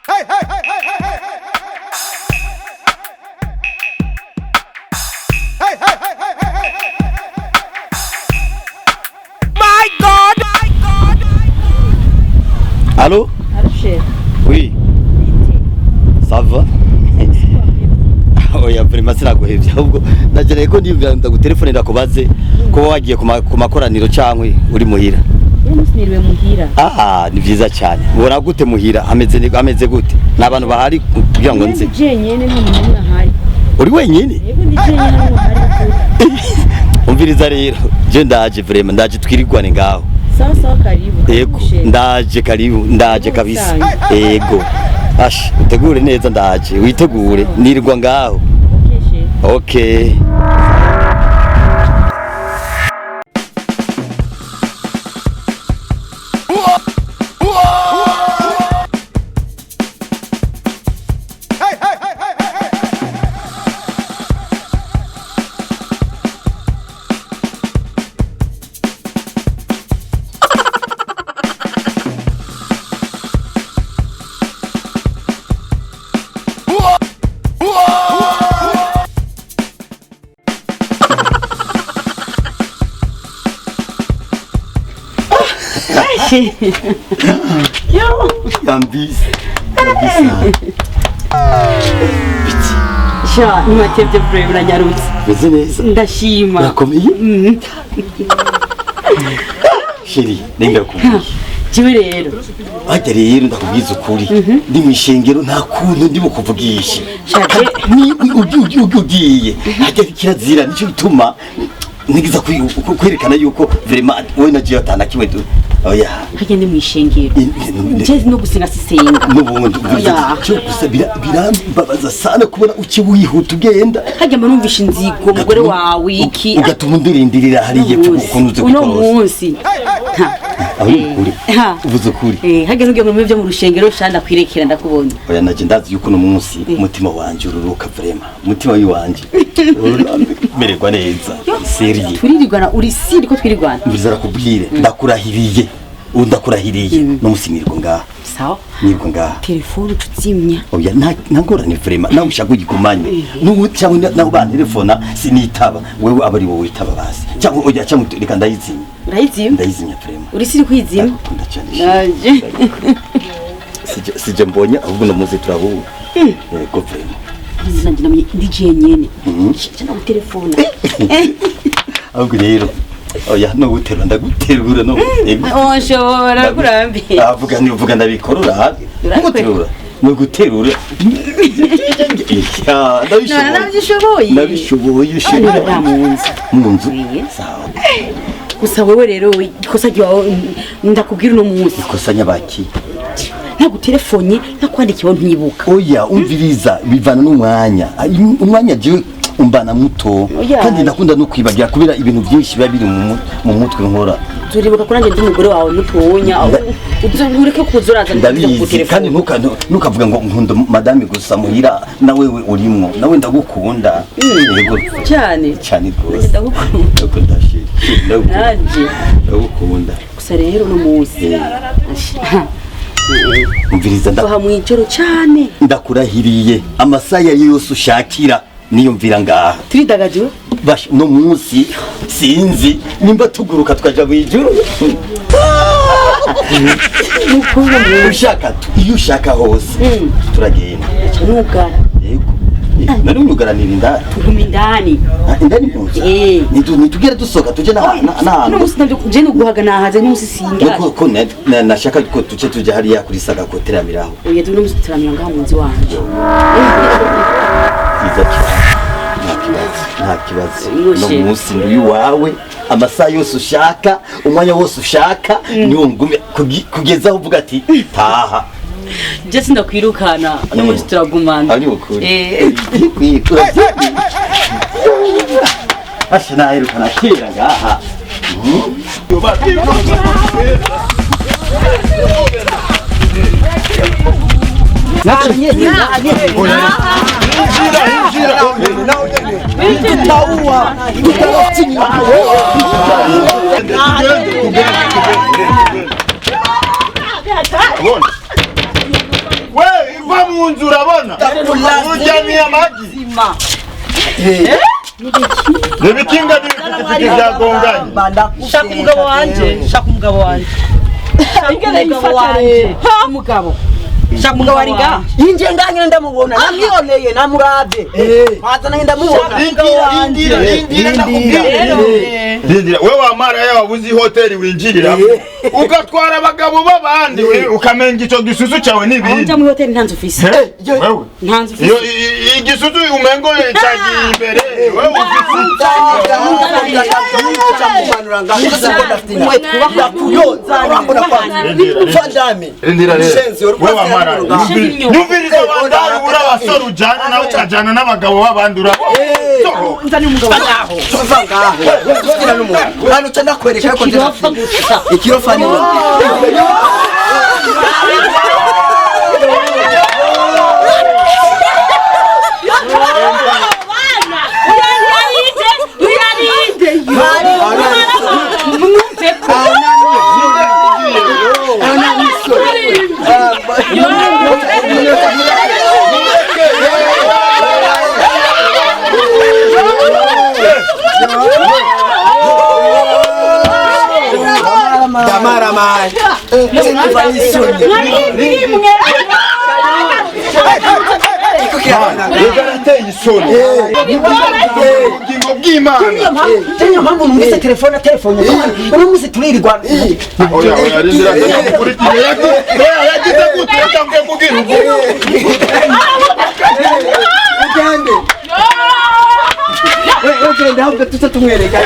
My God! Allô? Allô, chef. Oui. Ça va? Oya vraiment sinaguhevye ahubwo nagereye ko ndagutelefone ndakubaze ko wagiye ku makoraniro cankwe uri muhira. Uyu musi niriwe muhira. Ni vyiza cyane. Ubona gute muhira? Ameze gute? N'abantu bahari kugira ngo nze. Je nyene nta muntu n'ahari. Uri wenyine? Yego ndi je nyene nta muntu. Umviriza rero, je ndaje vraiment ndaje twirigwane ngaho. Sawa karibu. Yego, ndaje karibu, ndaje kabisa. Yego. Ash, utegure neza ndaje, witegure, nirigwa ngaho. Okay. Yo, Yambise. sha nimatevye brave uranyarutse. Meze neza. Ndashima. Nakomeye? Sheri, nenga kumbwiye. Jiwe rero. Ajya rero ndakubwiza ukuri. Ndi mwishengero nta kuntu ndi bukuvugisha. Shaje Ni ugiye. Ajya kirazira nico bituma nigiza kwerekana yuko vraiment we na je atana kimwe du. Oya. hajya ndi mwishengero. Nje no gusenga sisenga. Nubundi cyo gusa birambabaza sana kubona uki wihuta ugenda. Hajya manumvisha inzigo umugore wawe iki. Ugatuma ndirindirira hariye kukunze uno munsi. Kuri. Uvuze kuri. Hajya nugiye mu byo mu rushengero shanda kwirekera ndakubonye. Oya naje ndazi yuko no munsi umutima wanje ururuka vraiment. Umutima w'iwanje. Mererwa neza. Serie. Turirirwana uri siri ko twirirwana. Mbizara kubwire ndakurahiriye. Ndakurahiriye no musimirwa ngaha. Sawa. Nibwo ngaha. Telefone ucuzimya. Oya ntangorane vraiment nawe ushaka ugigumanye. Nubu cyangwa nawe ba telefona sinitaba. Wewe abari wowe witaba basi. Cyangwa oya cyangwa reka ndayizimya. Ndayizimya vraiment. Uri siri kwizimya? Ndacanisha. Sije mbonye ahubwo no muzi turahura. Yego vraiment. Nanje namenye DJ nyene. Cyana ku telefone. Ahubwo rero oya no guterura ndaguterura no. Shobora kurambi. Uvuga ndabikorora hafi. Guterura. No guterura. Nabishoboye shobora. Munzu. Sawa. Gusa wewe rero ikosa ryawe ndakubwira uno munsi. Ikosa nyabaki. Ntago telefone nakwandikiye ntiyibuka. Oya umviriza bivana n'umwanya. Umwanya je umbana muto kandi ndakunda no kwibagira kubera ibintu byinshi biba biri mu mutwe nkora. Turibuka kuranje ndi umugore wawe mutonya. Ureke kuzuraza ndabizi kandi ntukavuga ngo nkunda madame gusa muhira na wewe urimo nawe ndagukunda. Yego cyane rwose ndagukunda ndagukunda gusa rero no munsi umviriza ndaha mu ijoro cyane ndakurahiriye amasaha yose ushakira niyumvira ngaha turidagaje bash no munsi sinzi nimba tuguruka twaja mu ijoro iyo ushaka hose turagenda nugara yego nari unyugaranira indani indani nitugere dusohoka tuje n'ahantu je nuguhaga nahaze n'umusi singa ko nashaka ko tuce tuje hariya kuri saga ko teramiraho oya turi n'umusi teramira ngaho munzi wanje nta kibazo no munsi n'uyu wawe amasaha yose ushaka umwanya wose ushaka niwo ngume kugeza aho uvuga ati taha je sindakwirukana no munsi turagumana ari ukuri asha naherukana kera ngaha munzu urabona ujyaniye amagi nibikinga n'ibiti byagonganye shaka umugabo wanje umugabo shaka umugabo ari ngaha yinjiye nganye ndamubona namwiboneye namurabye mazana ndamubona Rindira wewe wamara ya wabuzi hoteli winjirira ugatwara abagabo babandi ukamenga ico gisusu cyawe nibi Unja mu hoteli ntanzu ufise wewe ntanzu ufise igisusu umengo cyagiye imbere wewe ufise Rindira wewe wamara nyumviriza abandari ura basoro ujana nawe ukajana n'abagabo babandi urabo nzani umugabo ngaho hano cyenda kwereka ko ikirofa ni Damara mai. Ugarateye isoni ubugingo bw'Imana Tenyo mpamvu numvise telefone uramuse turirirwa oya rindira ndakurikira yagize gute utangiye kugira ubwo ugende ahubwo tuza tumwereka